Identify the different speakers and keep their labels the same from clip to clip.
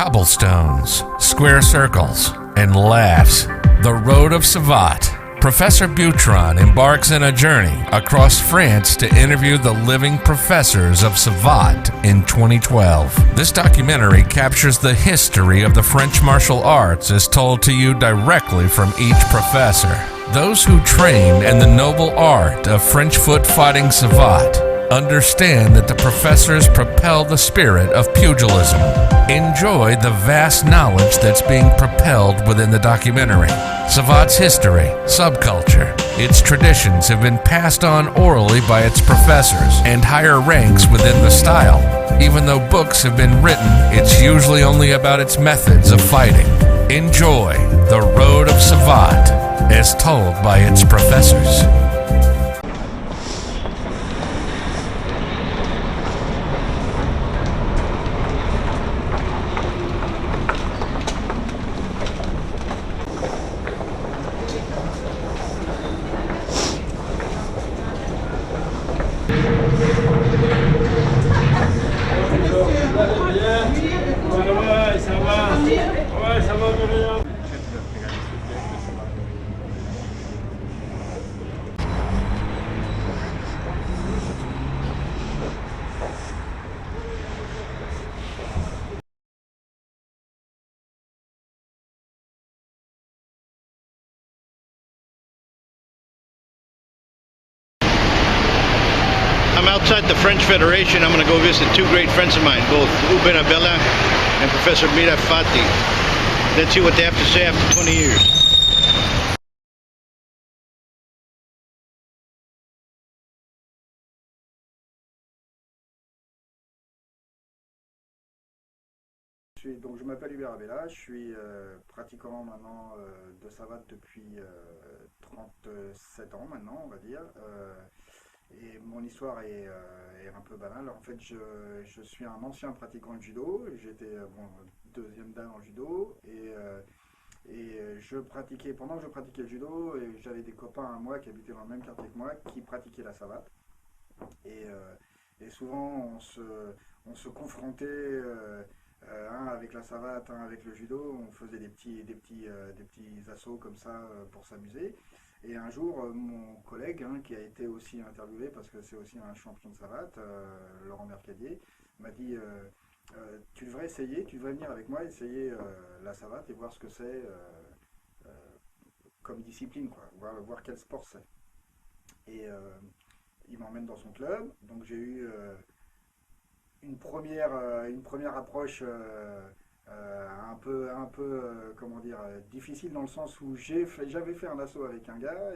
Speaker 1: Cobblestones, square circles, and laughs. The Road of Savate. Professeur Buitrón embarks on a journey across France to interview the living professors of Savate in 2012. This documentary captures the history of the French martial arts as told to you directly from each professor. Those who trained in the noble art of French Foot Fighting Savate understand that the professors propel the spirit of pugilism. Enjoy the vast knowledge that's being propelled within the documentary. Savate's history, subculture, its traditions have been passed on orally by its professors and higher ranks within the style. Even though books have been written, it's usually only about its methods of fighting. Enjoy The Road of Savate as told by its professors.
Speaker 2: I'm outside the French Federation. I'm going to go visit two great friends of mine, both Hubert and Abela and Professeur Buitrón. Let's see what they have to say after 20 years.
Speaker 3: Donc je m'appelle Hubert Abela, je suis pratiquant maintenant de savate depuis 37 ans maintenant, on va dire. Et mon histoire est un peu banale. En fait, je suis un ancien pratiquant de judo. J'étais deuxième dan en judo. Et je pratiquais, pendant que je pratiquais le judo, j'avais des copains à moi qui habitaient dans le même quartier que moi qui pratiquaient la savate. Et souvent, on se confrontait un avec la savate, un avec le judo. On faisait des petits assauts comme ça pour s'amuser. Et un jour, mon collègue, qui a été aussi interviewé, parce que c'est aussi un champion de savate, Laurent Mercadier, m'a dit tu devrais essayer, tu devrais venir avec moi essayer la savate et voir ce que c'est comme discipline, quoi, voir quel sport c'est. Et il m'emmène dans son club, donc j'ai eu une première approche un peu comment dire, difficile dans le sens où j'avais fait un assaut avec un gars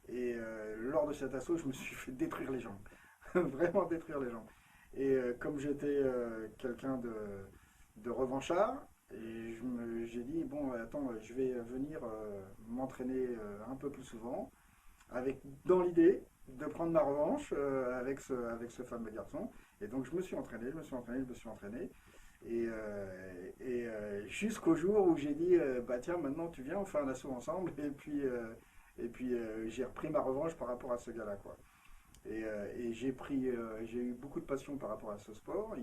Speaker 3: et lors de cet assaut je me suis fait détruire les jambes. Vraiment détruire les jambes. Et comme j'étais quelqu'un de revanchard, j'ai dit bon attends, je vais venir m'entraîner un peu plus souvent dans l'idée de prendre ma revanche avec ce fameux garçon. Et donc je me suis entraîné. Et jusqu'au jour où j'ai dit bah tiens, maintenant tu viens, on fait un assaut ensemble. Et puis j'ai repris ma revanche par rapport à ce gars-là, quoi. Et j'ai eu beaucoup de passion par rapport à ce sport.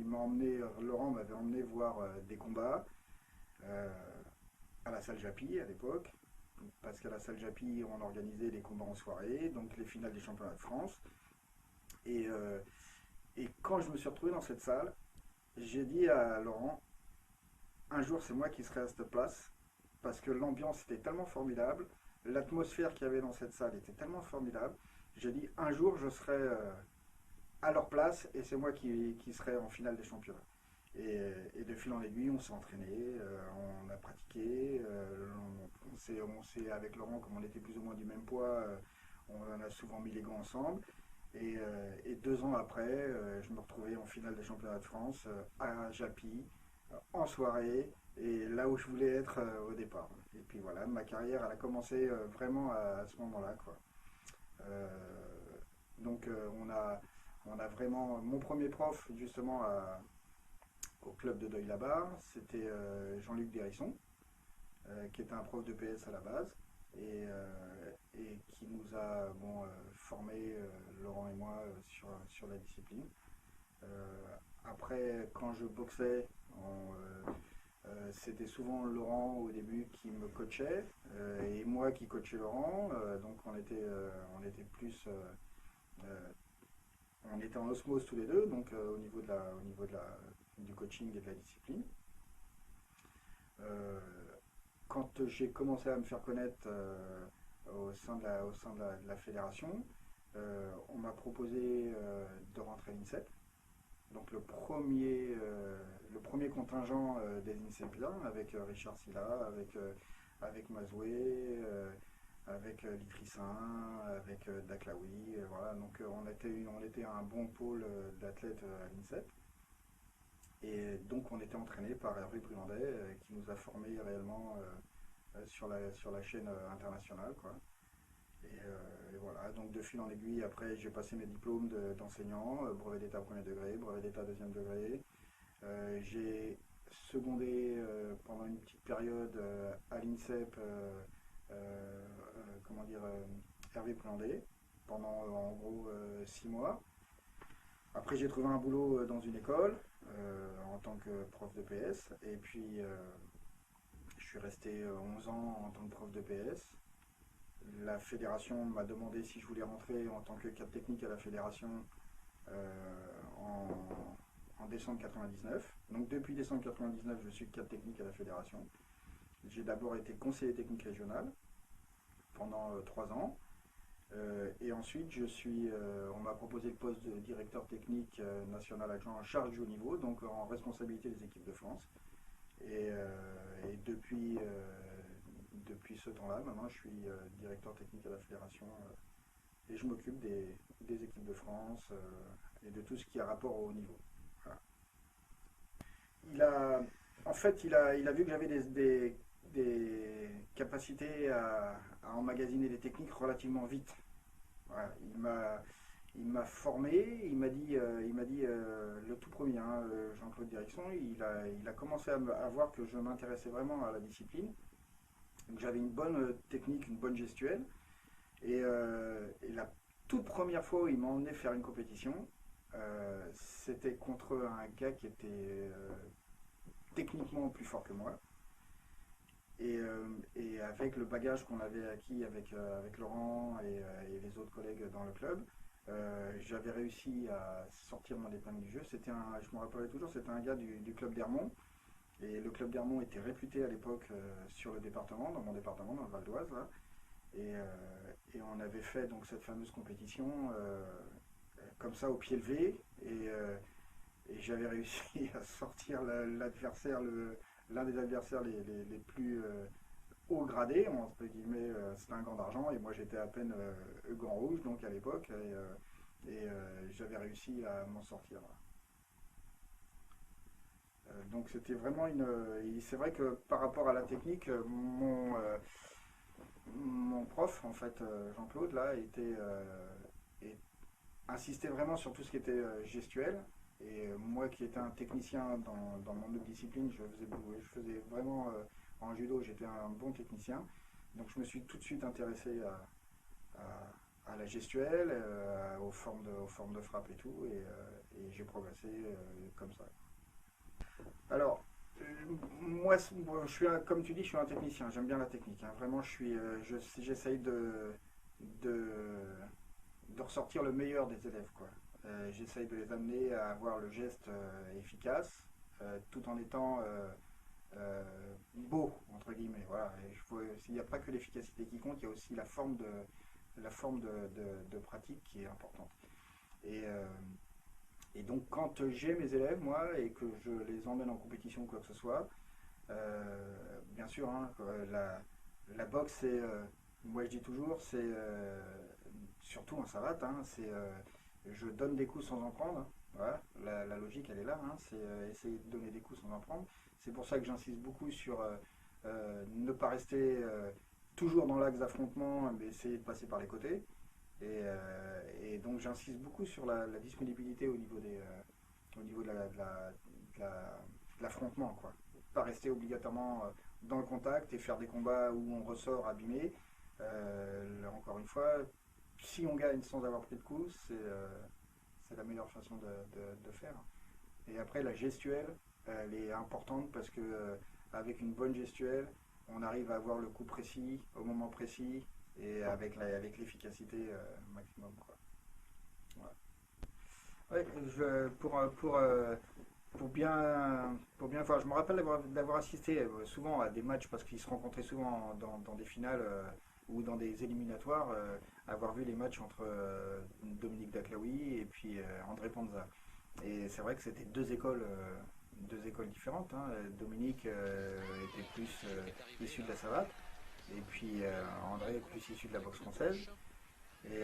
Speaker 3: Laurent m'avait emmené voir des combats à la salle Japy à l'époque, parce qu'à la salle Japy on organisait les combats en soirée, donc les finales des championnats de France. Et quand je me suis retrouvé dans cette salle, j'ai dit à Laurent, un jour c'est moi qui serai à cette place, parce que l'ambiance était tellement formidable, l'atmosphère qu'il y avait dans cette salle était tellement formidable. J'ai dit, un jour je serai à leur place et c'est moi qui serai en finale des championnats. Et de fil en aiguille, on s'est entraîné, on a pratiqué, avec Laurent, comme on était plus ou moins du même poids, on a souvent mis les gants ensemble. Et 2 ans après, je me retrouvais en finale des championnats de France à Japy, en soirée, et là où je voulais être au départ. Et puis voilà, ma carrière elle a commencé vraiment à ce moment-là, quoi. Donc on a vraiment, mon premier prof justement au club de Deuil là-bas, c'était Jean-Luc Dérisson, qui était un prof de PS à la base, et qui nous a formé, Laurent et moi, sur la discipline. Après, quand je boxais, C'était souvent Laurent au début qui me coachait et moi qui coachais Laurent. Donc on était plus, on était en osmose tous les deux. Donc du coaching et de la discipline. Quand j'ai commencé à me faire connaître au sein de la fédération, on m'a proposé de rentrer à l'INSEP. Donc le premier contingent des INSEPiens avec Richard Silla, avec Mazoué, avec Litrissin, avec Daklaoui, voilà. Donc on était un bon pôle d'athlètes à l'INSEP. Et donc on était entraîné par Hervé Brulandet qui nous a formés réellement sur la chaîne internationale, quoi. Et voilà, donc de fil en aiguille, après j'ai passé mes diplômes d'enseignant, brevet d'état premier degré, brevet d'état deuxième degré. J'ai secondé pendant une petite période à l'INSEP, Hervé Brulandet, pendant en gros 6 mois. Après j'ai trouvé un boulot dans une école en tant que prof de PS, et puis je suis resté 11 ans en tant que prof de PS. La fédération m'a demandé si je voulais rentrer en tant que cadre technique à la fédération en décembre 99. Donc depuis décembre 99, je suis cadre technique à la fédération. J'ai d'abord été conseiller technique régional pendant 3 ans. Et ensuite, on m'a proposé le poste de directeur technique national adjoint en charge du haut niveau, donc en responsabilité des équipes de France. Et depuis ce temps-là, maintenant, je suis directeur technique à la fédération et je m'occupe des équipes de France et de tout ce qui a rapport au haut niveau. Voilà. Il a vu que j'avais des capacités à emmagasiner des techniques relativement vite. Voilà. Il m'a formé, il m'a dit le tout premier, hein, Jean-Claude Direction, il a commencé à voir que je m'intéressais vraiment à la discipline. Donc j'avais une bonne technique, une bonne gestuelle. Et la toute première fois où il m'a emmené faire une compétition, c'était contre un gars qui était techniquement plus fort que moi. Et avec le bagage qu'on avait acquis avec Laurent et les autres collègues dans le club, j'avais réussi à sortir mon épingle du jeu. Je me rappellerai toujours, c'était un gars du club d'Hermont. Et le club d'Hermont était réputé à l'époque sur le département, dans mon département, dans le Val d'Oise, là. Et on avait fait donc cette fameuse compétition comme ça au pied levé. Et j'avais réussi à sortir l'adversaire, l'un des adversaires les plus haut gradés, entre guillemets, c'était un gant d'argent, et moi j'étais à peine gant rouge, donc à l'époque, et j'avais réussi à m'en sortir. Donc c'était vraiment c'est vrai que par rapport à la technique, mon prof, en fait, Jean-Claude, là, insistait vraiment sur tout ce qui était gestuel. Et moi qui étais un technicien dans mon autre discipline, je faisais vraiment en judo, j'étais un bon technicien. Donc je me suis tout de suite intéressé à la gestuelle, aux formes de frappe et tout, et j'ai progressé comme ça. Alors, moi, comme tu dis, je suis un technicien, j'aime bien la technique, hein. Vraiment, j'essaye de ressortir le meilleur des élèves, quoi. J'essaye de les amener à avoir le geste efficace, tout en étant beau, entre guillemets. Voilà. Il n'y a pas que l'efficacité qui compte, il y a aussi la forme de pratique qui est importante. Et donc quand j'ai mes élèves, moi, et que je les emmène en compétition ou quoi que ce soit, bien sûr, hein, la boxe, c'est, moi je dis toujours, c'est surtout en savate, hein, je donne des coups sans en prendre. Voilà, la logique elle est là, hein, c'est essayer de donner des coups sans en prendre. C'est pour ça que j'insiste beaucoup sur ne pas rester toujours dans l'axe d'affrontement, mais essayer de passer par les côtés. Et donc j'insiste beaucoup sur la disponibilité au niveau de l'affrontement, quoi. Pas rester obligatoirement dans le contact et faire des combats où on ressort abîmé. Encore une fois, si on gagne sans avoir pris de coups, c'est la meilleure façon de faire. Et après, la gestuelle, elle est importante parce que avec une bonne gestuelle, on arrive à avoir le coup précis, au moment précis, et avec l'efficacité maximum, quoi. Ouais. Ouais, pour bien voir, je me rappelle d'avoir assisté souvent à des matchs parce qu'ils se rencontraient souvent dans des finales ou dans des éliminatoires, avoir vu les matchs entre Dominique Daclaoui et puis André Panza. Et c'est vrai que c'était deux écoles différentes, hein. Dominique était plus issu de la savate et puis André plus issu de la boxe française et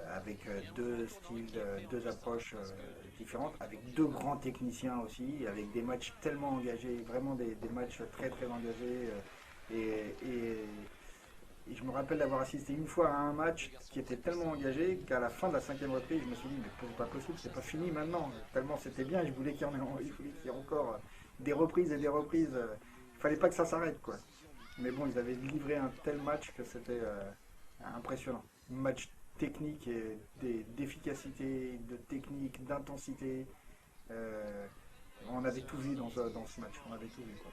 Speaker 3: avec deux styles, deux approches différentes, avec deux grands techniciens aussi, avec des matchs tellement engagés, vraiment des matchs très très engagés. Et je me rappelle d'avoir assisté une fois à un match qui était tellement engagé qu'à la fin de la cinquième reprise, je me suis dit, mais c'est pas possible, c'est pas fini maintenant. Tellement c'était bien, je voulais qu'il y ait encore des reprises et des reprises. Il fallait pas que ça s'arrête, quoi. Mais bon, ils avaient livré un tel match que c'était impressionnant. Un match technique et d'efficacité, de technique, d'intensité. Euh, on avait tout vu dans ce match, on avait tout vu, quoi.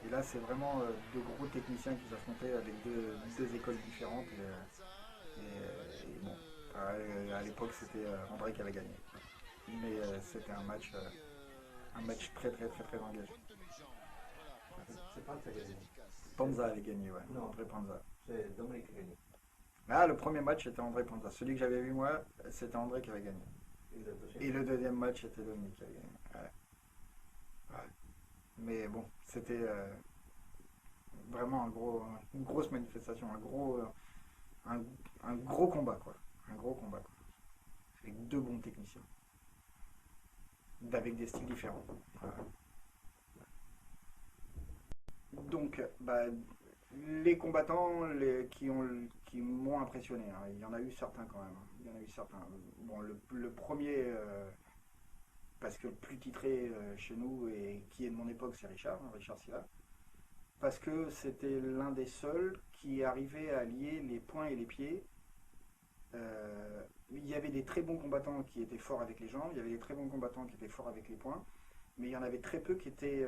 Speaker 3: Et là, c'est vraiment deux gros techniciens qui s'affrontaient avec deux écoles différentes. Et bon, à l'époque, c'était André qui avait gagné. Mais c'était un match très très très très engagé.
Speaker 4: C'est pas très gagné.
Speaker 3: Panza avait gagné, ouais.
Speaker 4: Non.
Speaker 3: André Panza.
Speaker 4: C'est Dominique qui a gagné.
Speaker 3: Ah, le premier match c'était André Panza. Celui que j'avais vu moi, c'était André qui avait gagné. Et le deuxième match c'était Dominique qui avait gagné. Ouais. Ouais. Mais bon, c'était vraiment une grosse manifestation, un gros combat, quoi. Un gros combat, quoi. Avec deux bons techniciens. Avec des styles différents. Voilà. Donc, bah, les combattants qui m'ont impressionné, hein, il y en a eu certains quand même, hein. Il y en a eu certains. Bon, le premier, parce que le plus titré chez nous et qui est de mon époque, c'est Richard, hein, Richard Silla. Parce que c'était l'un des seuls qui arrivait à lier les poings et les pieds. Il y avait des très bons combattants qui étaient forts avec les jambes, il y avait des très bons combattants qui étaient forts avec les poings, mais il y en avait très peu qui étaient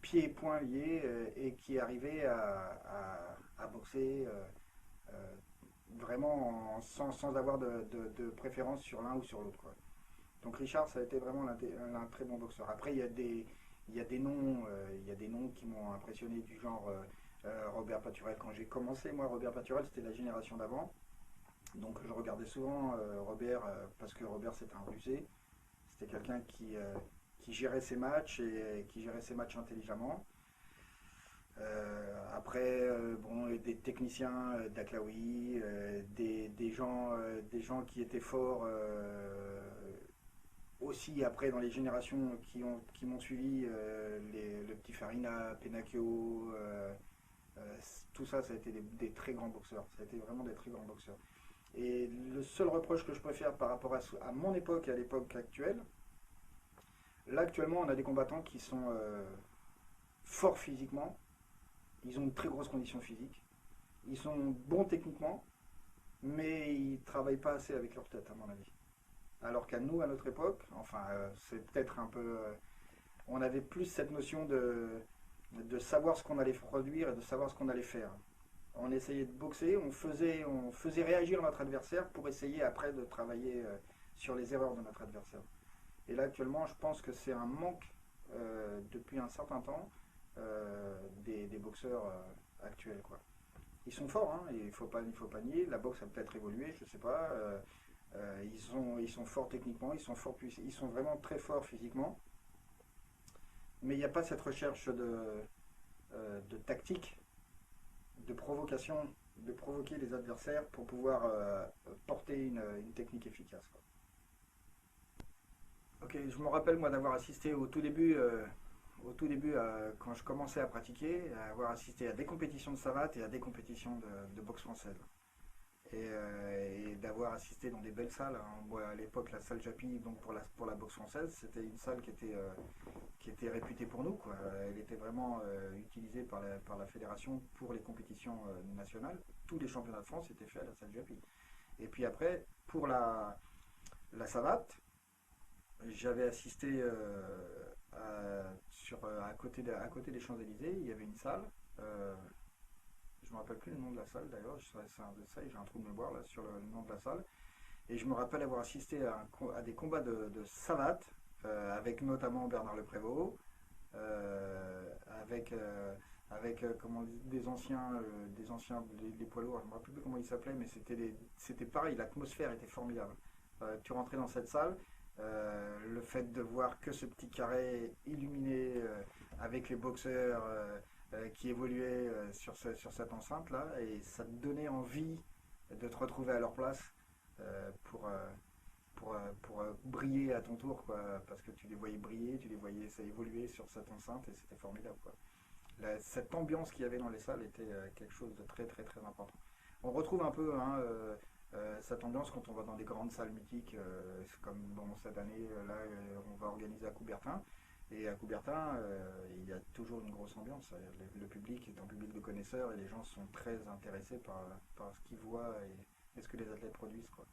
Speaker 3: pieds et poings liés et qui arrivaient à boxer vraiment sans avoir de préférence sur l'un ou sur l'autre, quoi. Donc Richard, ça a été vraiment un très bon boxeur. Après, il y a des noms qui m'ont impressionné du genre Robert Paturel. Quand j'ai commencé, moi, Robert Paturel, c'était la génération d'avant. Donc je regardais souvent Robert parce que Robert c'était un rusé. C'était quelqu'un qui gérait ses matchs et qui gérait ses matchs intelligemment. Après, bon, des techniciens d'Aklaoui, des gens qui étaient forts aussi après dans les générations qui m'ont suivi, le petit Farina, Penacchio, tout ça, ça a été des très grands boxeurs. Ça a été vraiment des très grands boxeurs. Et le seul reproche que je peux faire par rapport à mon époque et à l'époque actuelle, là actuellement on a des combattants qui sont forts physiquement, ils ont une très grosse condition physique, ils sont bons techniquement, mais ils ne travaillent pas assez avec leur tête à mon avis. Alors qu'à nous, à notre époque, enfin c'est peut-être un peu... on avait plus cette notion de savoir ce qu'on allait produire et de savoir ce qu'on allait faire. On essayait de boxer, on faisait réagir notre adversaire pour essayer après de travailler sur les erreurs de notre adversaire. Et là actuellement, je pense que c'est un manque depuis un certain temps des boxeurs actuels, quoi. Ils sont forts, hein, il faut pas nier. La boxe a peut-être évolué, je sais pas. Ils sont forts techniquement, ils sont vraiment très forts physiquement. Mais il n'y a pas cette recherche de tactique, de provocation, de provoquer les adversaires pour pouvoir porter une technique efficace, quoi. Ok, je me rappelle moi d'avoir assisté au tout début, quand je commençais à pratiquer, à avoir assisté à des compétitions de savate et à des compétitions de boxe française. Et d'avoir assisté dans des belles salles, hein. Moi, à l'époque, la salle Japy, donc pour la boxe française, c'était une salle qui était réputée pour nous, quoi. Elle était vraiment utilisée par la fédération pour les compétitions nationales. Tous les championnats de France étaient faits à la salle Japy. Et puis après, pour la savate, j'avais assisté à côté des Champs-Élysées, il y avait une salle. Je me rappelle plus le nom de la salle d'ailleurs, j'ai un trou de mémoire là sur le nom de la salle. Et je me rappelle avoir assisté à des combats de Savate, avec notamment Bernard Le Prévost, avec des anciens, des poids lourds, je ne me rappelle plus comment ils s'appelaient, mais c'était pareil, l'atmosphère était formidable. Tu rentrais dans cette salle, le fait de voir que ce petit carré illuminé avec les boxeurs qui évoluaient sur cette enceinte là, et ça te donnait envie de te retrouver à leur place pour briller à ton tour, quoi, parce que tu les voyais briller, tu les voyais ça évoluer sur cette enceinte et c'était formidable, quoi. Cette ambiance qu'il y avait dans les salles était quelque chose de très très très important. On retrouve un peu cette ambiance quand on va dans des grandes salles mythiques, comme bon, cette année, là, on va organiser à Coubertin. Et à Coubertin, il y a toujours une grosse ambiance. Le public est un public de connaisseurs et les gens sont très intéressés par ce qu'ils voient et ce que les athlètes produisent, quoi.